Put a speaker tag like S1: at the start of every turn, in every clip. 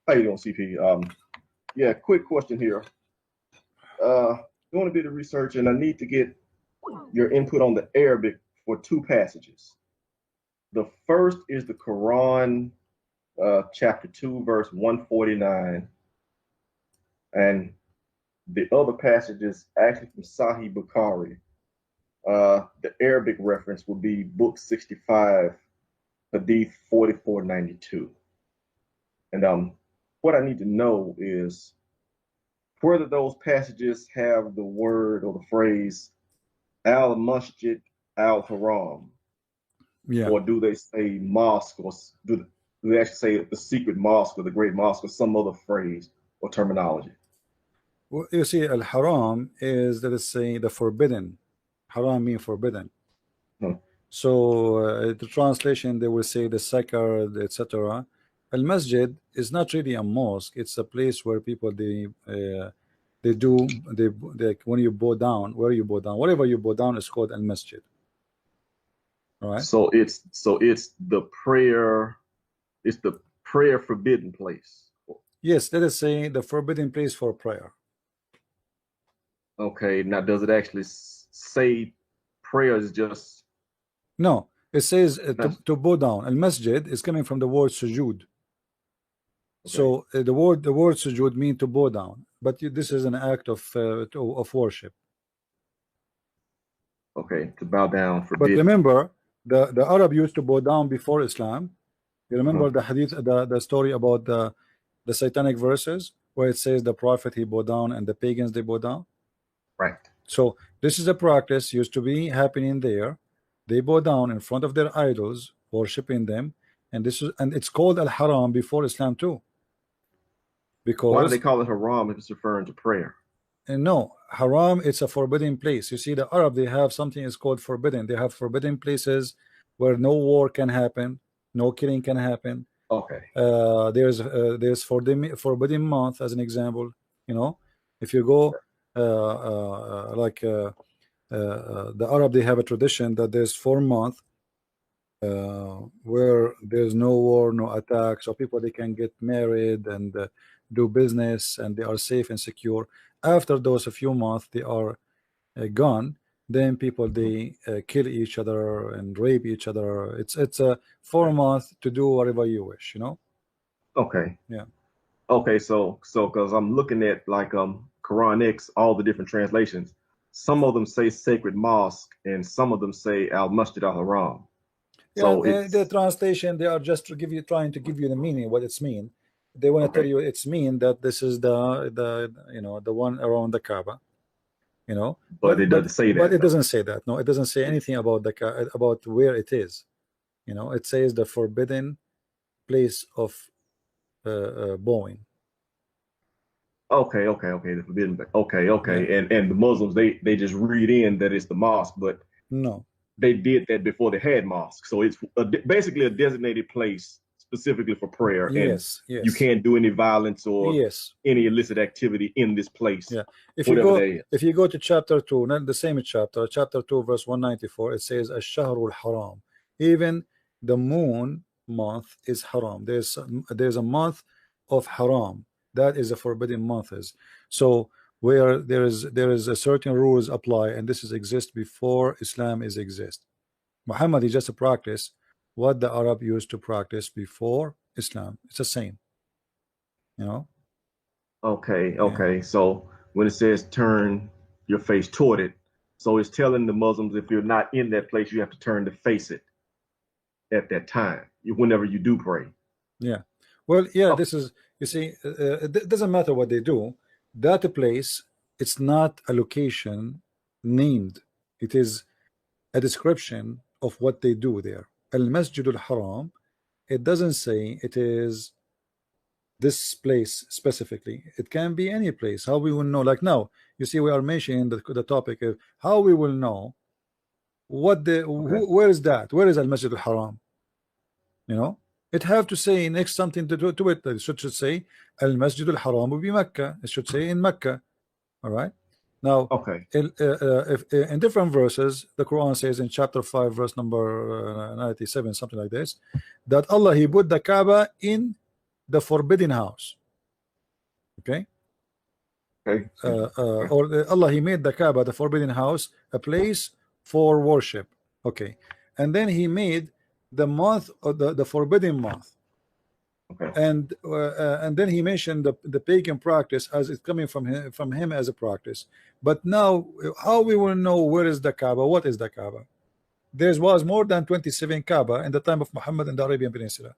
S1: How you doing, CP? Yeah, quick question here. Doing a bit of research, and I need to get your input on the Arabic for two passages. The first is the Quran, chapter 2, verse 149, and the other passage is actually from Sahih Bukhari. The Arabic reference would be Book 65, Hadith 4492. And what I need to know is whether those passages have the word or the phrase Al Masjid Al Haram, or do they say mosque, or do they actually say the secret mosque or the great mosque, or some other phrase or terminology?
S2: Well, you see, Al Haram is, let us say, the forbidden. Haram means forbidden. So the translation, they will say the sacred, etc. Al Masjid is not really a mosque. It's a place where people they when you bow down, where you bow down, whatever you bow down is called Al Masjid. All right.
S1: So it's the prayer forbidden place.
S2: Yes, let us say the forbidden place for prayer.
S1: Okay. Now, does it actually say prayer is just?
S2: No, it says to bow down. Al Masjid is coming from the word sujood. Okay. So the word sujood means to bow down, but this is an act of worship.
S1: Okay, to bow down. Forbidden.
S2: But remember, the Arab used to bow down before Islam. You remember the hadith, the story about the satanic verses where it says the prophet he bow down and the pagans they bow down.
S1: Right.
S2: So this is a practice used to be happening there. They bow down in front of their idols, worshiping them, and it's called Al Haram before Islam too. Because
S1: why do they call it Haram if it's referring to prayer?
S2: And no, Haram, it's a forbidden place. You see, the Arab, they have something is called forbidden. They have forbidden places where no war can happen, no killing can happen.
S1: Okay.
S2: There's forbidden month as an example. You know, if you go the Arab, they have a tradition that there's 4 months where there's no war, no attacks, so people they can get married and do business, and they are safe and secure. After those a few months, they are gone. Then people they kill each other and rape each other. It's a 4 months to do whatever you wish, you know.
S1: Okay.
S2: Yeah.
S1: Okay, so because I'm looking at like Quran X, all the different translations. Some of them say sacred mosque, and some of them say Al Masjid Al Haram.
S2: Yeah, so the translation, they are just trying to give you the meaning, what it's mean. They want to tell you it's mean that this is the you know, the one around the Kaaba, you know.
S1: But it doesn't say that.
S2: But it doesn't say that. No, it doesn't say anything about about where it is. You know, it says the forbidden place of bowing.
S1: Okay. The forbidden. Okay. Yeah. And the Muslims they just read in that it's the mosque, but
S2: no,
S1: they did that before they had mosque. So it's basically a designated place specifically for prayer.
S2: Yes,
S1: and you can't do any violence or any illicit activity in this place.
S2: Yeah. If you go to chapter 2, not the same chapter 2, verse 194, it says Ash-Shahrul Haram. Even the moon month is haram. There's a month of haram. That is a forbidden month. So where there is a certain rules apply, and this is exist before Islam is exist. Muhammad is just a practice what the Arab used to practice before Islam. It's the same, you know.
S1: Okay. Yeah. So when it says turn your face toward it, so it's telling the Muslims if you're not in that place, you have to turn to face it at that time, whenever you do pray.
S2: Yeah. Well, yeah, this is, you see, it doesn't matter what they do. That place, it's not a location named. It is a description of what they do there. Al-Masjid al-Haram, it doesn't say it is this place specifically. It can be any place. How we will know? Like now, you see, we are mentioning the topic of how we will know what where is that? Where is Al-Masjid al-Haram? You know, it have to say next something to it. It should say Al-Masjid al-Haram will be Mecca. It should say in Mecca. All right. Now, if in different verses, the Quran says in chapter 5, verse number 97, something like this, that Allah He put the Kaaba in the forbidden house. Okay.
S1: Okay.
S2: Or Allah, He made the Kaaba, the forbidden house, a place for worship. Okay. And then He made the month, or the forbidden month.
S1: Okay.
S2: And then He mentioned the pagan practice as it's coming from him as a practice. But now, how we will know where is the Kaaba? What is the Kaaba? There was more than 27 Kaaba in the time of Muhammad in the Arabian Peninsula.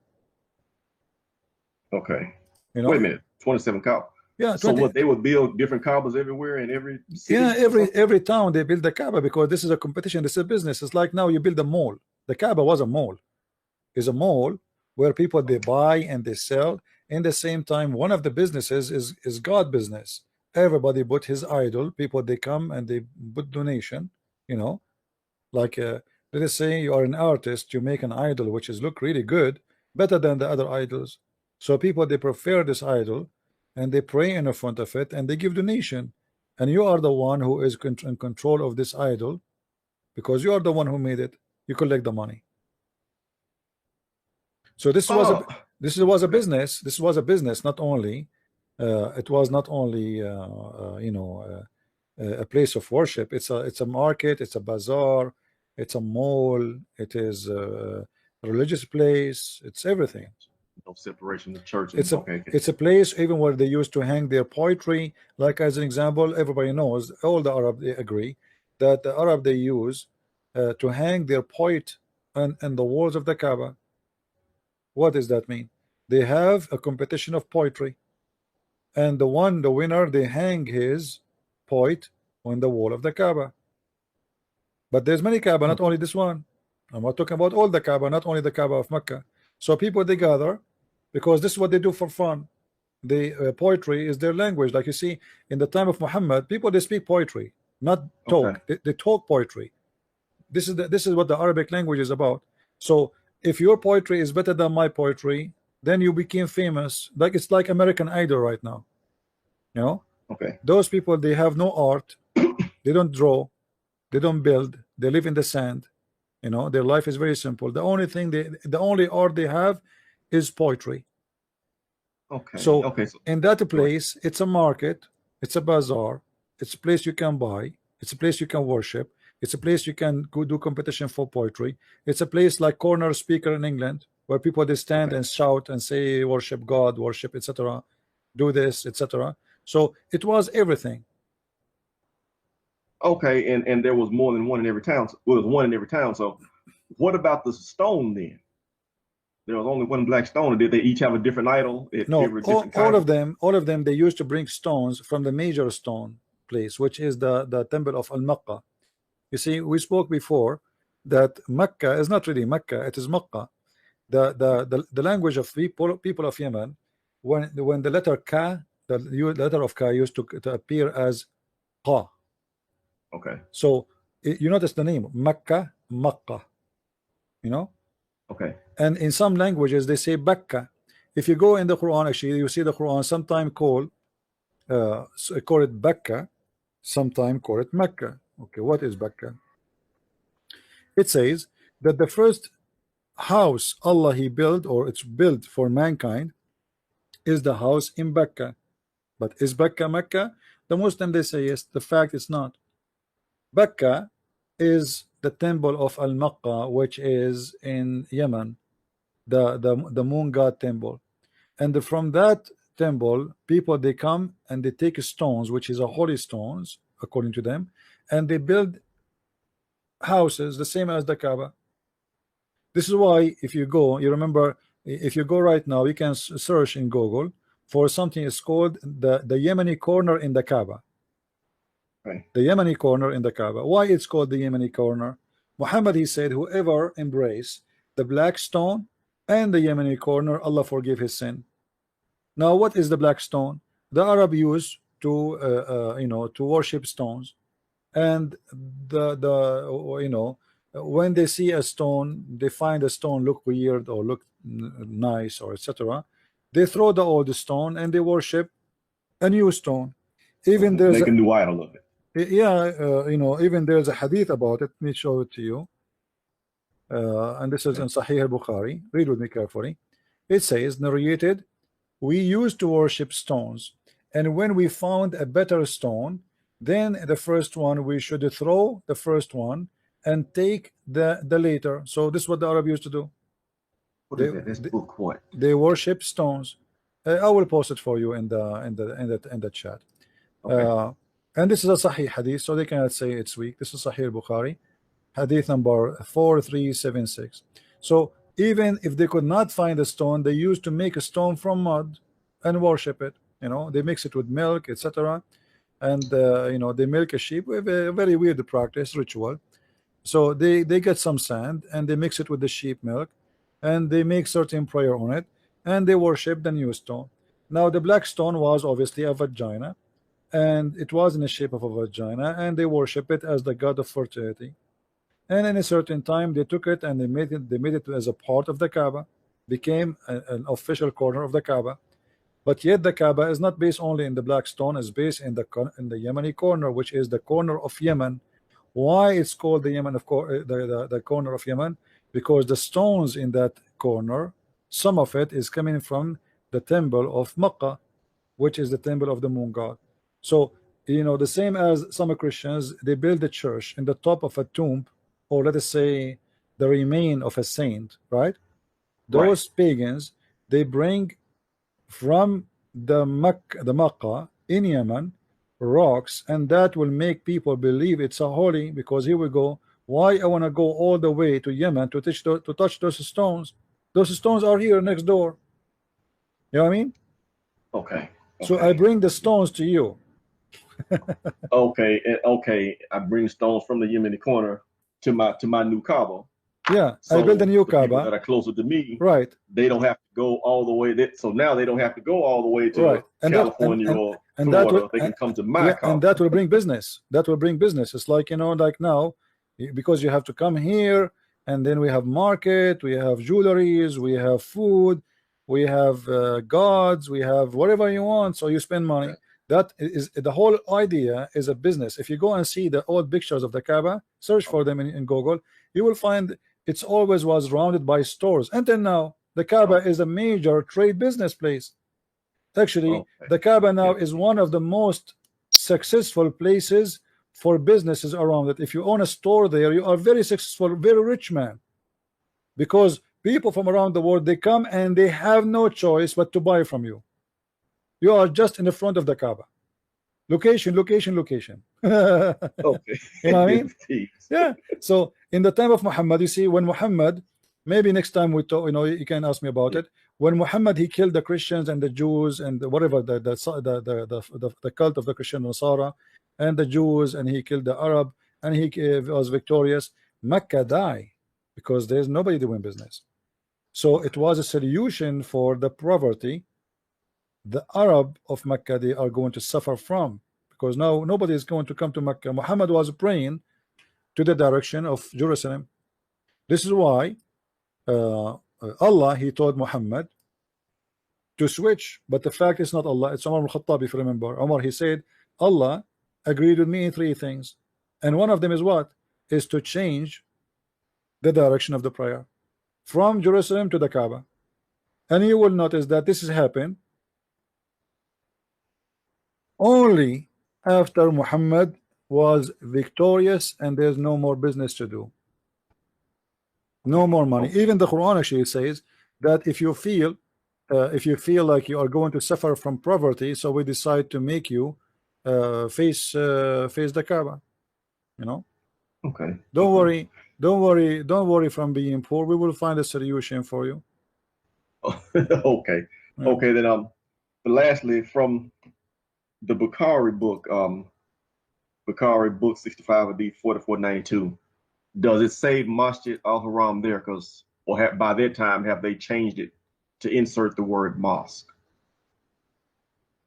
S1: Okay.
S2: You know?
S1: Wait a minute. 27 Kaaba.
S2: Yeah.
S1: So what, they would build different Kaabas everywhere in every city?
S2: Yeah, every town they build the Kaaba because this is a competition. This is a business. It's like now you build a mall. The Kaaba was a mall. It's a mall where people they buy and they sell. In the same time, one of the businesses is God business. Everybody put his idol. People they come and they put donation. You know, like let us say you are an artist, you make an idol which is look really good, better than the other idols. So people they prefer this idol, and they pray in front of it, and they give donation. And you are the one who is in control of this idol, because you are the one who made it. You collect the money. So this was a business. This was a business. Not only it was not only you know a place of worship. It's a market. It's a bazaar. It's a mall. It is a religious place. It's everything.
S1: No separation of church.
S2: It's a place even where they used to hang their poetry. Like as an example, everybody knows, all the Arab they agree that the Arab they use to hang their poet on the walls of the Kaaba. What does that mean? They have a competition of poetry, and the winner, they hang his poet on the wall of the Kaaba. But there's many Kaaba, not only this one. I'm not talking about all the Kaaba, not only the Kaaba of Mecca. So people they gather because this is what they do for fun. The poetry is their language. Like you see, in the time of Muhammad, people they speak poetry, not talk. They talk poetry. This is what the Arabic language is about. So if your poetry is better than my poetry, then you became famous. Like it's like American Idol right now. You know? Those people they have no art, they don't draw, they don't build, they live in the sand. You know, their life is very simple. The only art they have is poetry. So in that place, it's a market, it's a bazaar, it's a place you can buy, it's a place you can worship, it's a place you can go do competition for poetry. It's a place like corner speaker in England where people they stand and shout and say worship God, worship, etc. Do this, etc. So it was everything.
S1: Okay, and there was more than one in every town. Well, there was one in every town. So what about the stone then? There was only one black stone, or did they each have a different idol?
S2: No, all of them, they used to bring stones from the major stone place, which is the temple of Al-Makkah. You see, we spoke before that Mecca is not really Mecca, it is Makkah. The language of people of Yemen, when the letter Ka, the letter of Ka used to appear as Qa. So you notice the name Mecca, Makkah. You know? And in some languages they say Bakkah. If you go in the Quran, actually you see the Quran sometimes call it Bakkah, sometimes call it Mecca. Okay, what is Bakkah? It says that the first house Allah He built, or it's built for mankind, is the house in Bakkah. But is Bakkah Mecca? The Muslim they say yes. The fact is not. Bakkah is the temple of Al-Makkah, which is in Yemen, the moon god temple. And from that temple, people they come and they take stones, which is a holy stones according to them, and they build houses the same as the Kaaba. This is why if you go, you remember, if you go right now, you can search in Google for something is called the Yemeni corner in the Kaaba. The Yemeni corner in the Kaaba. Why it's called the Yemeni corner? Muhammad he said, whoever embrace the black stone and the Yemeni corner, Allah forgive his sin. Now what is the black stone? The Arab used to you know, to worship stones, and you know, when they see a stone, they find a stone look weird or look nice or etc., they throw the old stone and they worship a new stone. Even there's
S1: make a new idol of it.
S2: Yeah, you know, even there's a hadith about it. Let me show it to you. And this is in Sahih al-Bukhari. Read with me carefully. It says, narrated, we used to worship stones and when we found a better stone, then the first one we should throw the first one and take the later. So this is what the Arab used to do.
S1: What is that? That's book what?
S2: They worship stones. I will post it for you in the chat.
S1: Okay.
S2: And this is a Sahih hadith, so they cannot say it's weak. This is Sahih Bukhari, hadith number 4376. So even if they could not find a stone, they used to make a stone from mud and worship it. You know, they mix it with milk, etc. And you know, they milk a sheep with a very weird practice ritual. So they get some sand and they mix it with the sheep milk, and they make certain prayer on it, and they worship the new stone. Now the black stone was obviously a vagina, and it was in the shape of a vagina, and they worship it as the god of fertility. And in a certain time they took it and they made it as a part of the Kaaba, became an official corner of the Kaaba. But yet the Kaaba is not based only in the black stone, it's based in the Yemeni corner, which is the corner of Yemen. Why it's called the Yemen, of course, the corner of Yemen? Because the stones in that corner, some of it is coming from the temple of Makkah, which is the temple of the moon god. So you know, the same as some Christians, they build a church in the top of a tomb, or let us say the remain of a saint, right? Those pagans, they bring from the Makkah in Yemen rocks, and that will make people believe it's a holy, because here we go, why I want to go all the way to Yemen to touch those stones? Those stones are here next door. You know what I mean?
S1: Okay.
S2: So I bring the stones to you.
S1: Okay. I bring stones from the Yemeni corner to my new Kaaba.
S2: Yeah,
S1: so
S2: I build a new
S1: the people
S2: Kaaba
S1: that are closer to me,
S2: right?
S1: They don't have to go all the way. So now they don't have to go all the way to
S2: Right, and
S1: California
S2: that,
S1: or
S2: and
S1: Florida.
S2: that will,
S1: They can come to my
S2: yeah,
S1: Kaaba.
S2: and that will bring business. That will bring business. It's like, you know, like now, because you have to come here, and then we have market, we have jewelries, we have food, we have gods, we have whatever you want. So you spend money. That is the whole idea. Is a business. If you go and see the old pictures of the Kaaba, search for them in Google, you will find it's always was surrounded by stores. Until now, the Kaaba is a major trade business place. Actually, the Kaaba now is one of the most successful places for businesses around it. If you own a store there, you are very successful, very rich man, because people from around the world, they come and they have no choice but to buy from you. You are just in the front of the Kaaba. Location. You know what I mean? Yeah. So in the time of Muhammad, you see, when Muhammad, maybe next time we talk, you know, you can ask me about it. When Muhammad, he killed the Christians and the Jews and whatever the cult of the Christian Nasara and the Jews, and he killed the Arab, and he was victorious. Mecca died because there's nobody doing business. So it was a solution for the poverty the Arab of Mecca they are going to suffer from, because now nobody is going to come to Mecca. Muhammad was praying to the direction of Jerusalem. This is why Allah, he told Muhammad to switch, but the fact is not Allah, it's Umar al-Khattab. If you remember, Umar, he said Allah agreed with me in 3 things, and one of them is what? Is to change the direction of the prayer from Jerusalem to the Kaaba. And you will notice that this has happened only after Muhammad was victorious and there's no more business to do, no more money. Even the Quran actually says that if you feel like you are going to suffer from poverty, so we decide to make you face the Kaaba. You know.
S1: Okay.
S2: Don't worry from being poor. We will find a solution for you.
S1: Okay. Yeah. Okay. Then lastly, from the Bukhari book, Bukhari book 65 would be 4492. Does it say Masjid al-Haram there? Because by that time have they changed it to insert the word mosque?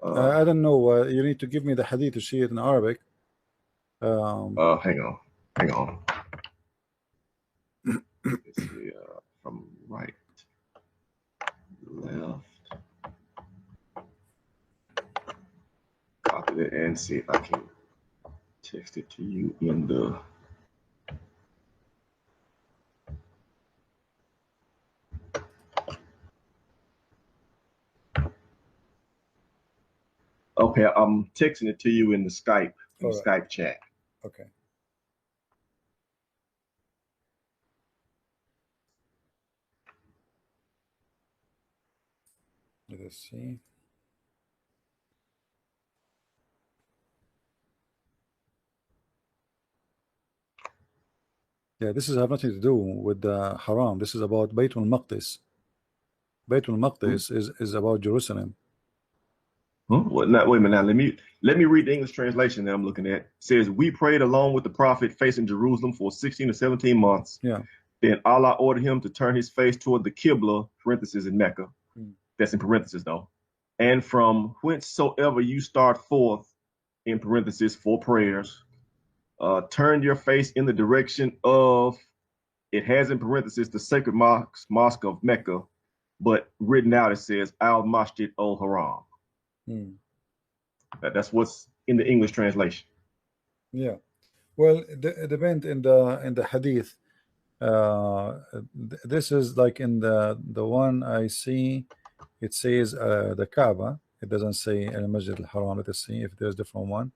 S2: I don't know. You need to give me the hadith to see it in Arabic.
S1: Hang on. Let's see, from right, left. Copy it and see if I can text it to you in the. Okay, I'm texting it to you in the Skype Skype chat.
S2: Okay. Let us see. Yeah, this is have nothing to do with the Haram. This is about Baytul Maqdis. Baytul Maqdis is about Jerusalem.
S1: Well, now, wait a minute. Now, let me read the English translation that I'm looking at. It says, "We prayed along with the prophet facing Jerusalem for 16 or 17 months.
S2: Yeah.
S1: Then Allah ordered him to turn his face toward the Qibla, parentheses in Mecca. That's in parentheses though. And from whencesoever you start forth, in parentheses for prayers, turn your face in the direction of," it has in parentheses the sacred mosque of Mecca, but written out it says Al Masjid al Haram. That's what's in the English translation.
S2: Yeah. Well, it depends in the hadith. This is like in the one I see, it says the Kaaba. It doesn't say Al Masjid al Haram. Let us see if there's a different one.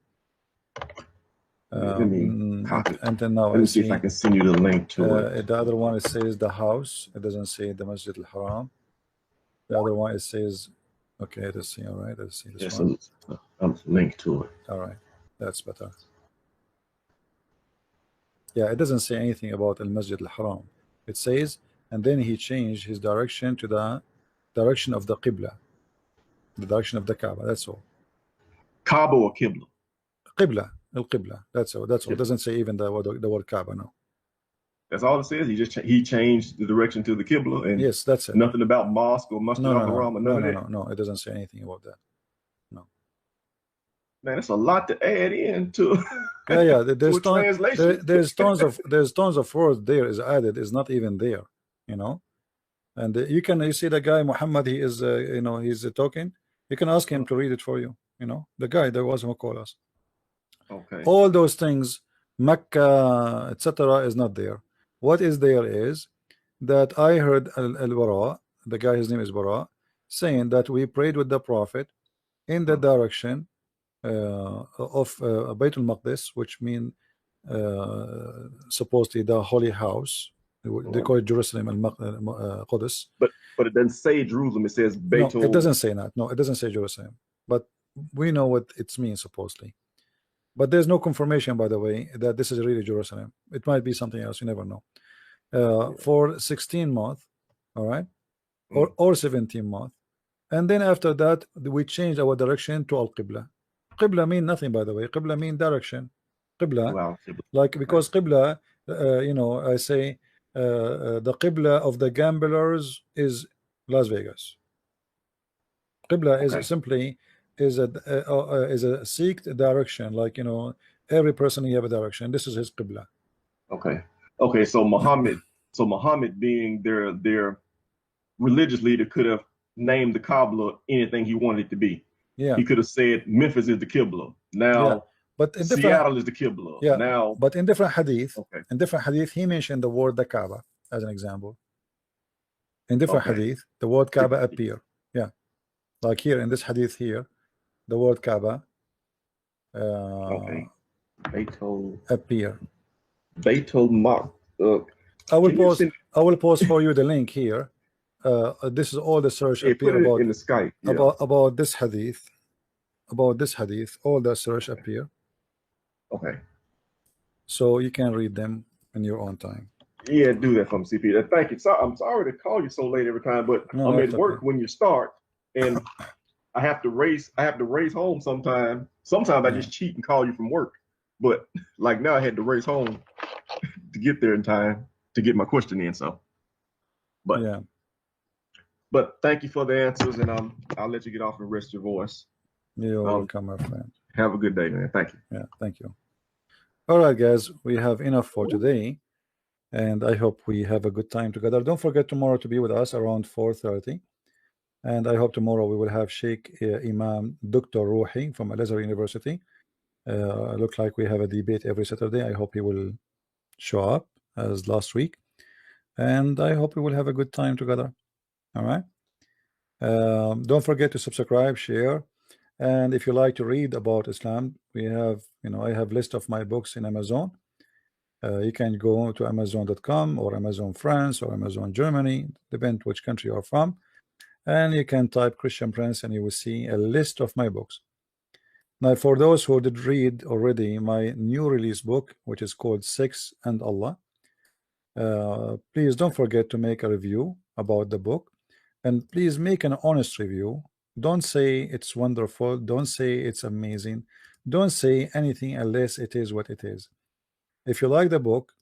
S1: Let me copy it.
S2: And then now
S1: Let me see if I can send you the link to it.
S2: The other one, it says the house. It doesn't say the Masjid al Haram. The other one, it says, okay, let's see. All right, let's see this one.
S1: A link to it.
S2: All right, that's better. Yeah, it doesn't say anything about Al Masjid al Haram. It says, and then he changed his direction to the direction of the Qibla, the direction of the Kaaba. That's all.
S1: Kaaba or Qibla?
S2: Qibla, Al Qibla. That's all. That's all. It doesn't say even the word Kaaba. No.
S1: That's all it says. He changed the direction to the Qibla, and
S2: yes, that's it.
S1: Nothing about mosque or Masjid al Haram or none of that.
S2: No. It doesn't say anything about that. No.
S1: Man, that's a lot to add in to.
S2: Yeah. There's tons of words there is added. Is not even there, you know. And you see the guy Muhammad. He is he's talking. You can ask him to read it for you. You know, the guy that was who called us.
S1: Okay.
S2: All those things, Mecca, etc., is not there. What is there is that I heard Al-Bara, the guy, his name is Bara, saying that we prayed with the Prophet in the direction of Baytul Maqdis, which means supposedly the holy house. They call it Jerusalem and Qudus.
S1: But it doesn't say Jerusalem. It says Baytul.
S2: No, it doesn't say that. No, it doesn't say Jerusalem. But we know what it means supposedly. But there's no confirmation, by the way, that this is really Jerusalem. It might be something else. You never know. For 16 months, all right, or 17 months, and then after that we changed our direction to Al Qibla. Qibla mean nothing, by the way. Qibla mean direction. Qibla, like because Qibla, I say the Qibla of the gamblers is Las Vegas. Qibla is simply is a seek direction, like every person you have a direction. This is his Qibla.
S1: Okay. So Muhammad being their religious leader could have named the Kaaba anything he wanted it to be.
S2: Yeah.
S1: He could have said Memphis is the Qibla. Now,
S2: but in
S1: Seattle is the Qibla.
S2: Yeah.
S1: Now,
S2: but in different hadith, he mentioned the word the Kaaba as an example. In different hadith, the word Kaaba appear. Yeah. Like here in this hadith here, the word Kaaba appear. I will post for you the link here. This is all the search appear about
S1: in the Skype.
S2: About this hadith. About this hadith, all the search appear.
S1: Okay.
S2: So you can read them in your own time.
S1: Yeah, do that from CP. Thank you. I'm sorry to call you so late every time, but I'm at work when you start, and I have to race home sometime. Sometimes I just cheat and call you from work. But like now I had to race home to get there in time to get my question in. So but thank you for the answers, and I'll let you get off and rest your voice.
S2: You're welcome, my friend.
S1: Have a good day, man. Thank you.
S2: Yeah, thank you. All right, guys, we have enough for today, and I hope we have a good time together. Don't forget tomorrow to be with us around 4:30, and I hope tomorrow we will have Sheikh Imam Dr. Ruhi from Al-Azhar University. Looks like we have a debate every Saturday. I hope he will show up as last week, and I hope we will have a good time together. All right. Don't forget to subscribe, share, And if you like to read about Islam, we have, I have list of my books in Amazon. You can go to Amazon.com or Amazon France or Amazon Germany, depend which country you are from, and you can type Christian Prince and you will see a list of my books. Now, for those who did read already my new release book, which is called Sex and Allah, please don't forget to make a review about the book, and please make an honest review. Don't say it's wonderful, don't say it's amazing, don't say anything unless it is what it is. If you like the book,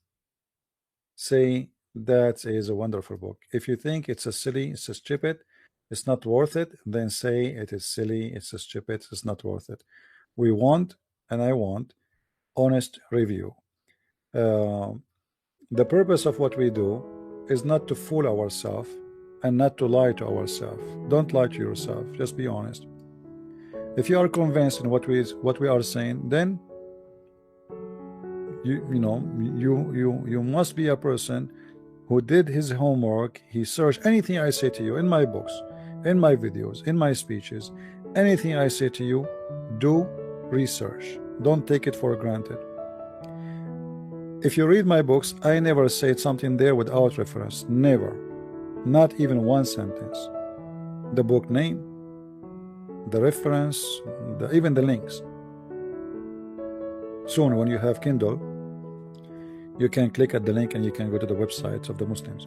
S2: say that is a wonderful book. If you think it's a silly, it's a stupid, it's not worth it, then say it is silly, it's a stupid, it's not worth it. We want, and I want, honest review. The purpose of what we do is not to fool ourselves and not to lie to ourselves. Don't lie to yourself, just be honest. If you are convinced in what we are saying, then you must be a person who did his homework. He searched anything I say to you in my books, in my videos, in my speeches, anything I say to you, do research. Don't take it for granted. If you read my books, I never said something there without reference. Never. Not even one sentence. The book name, the reference, even the links. Soon when you have Kindle, you can click at the link and you can go to the websites of the Muslims.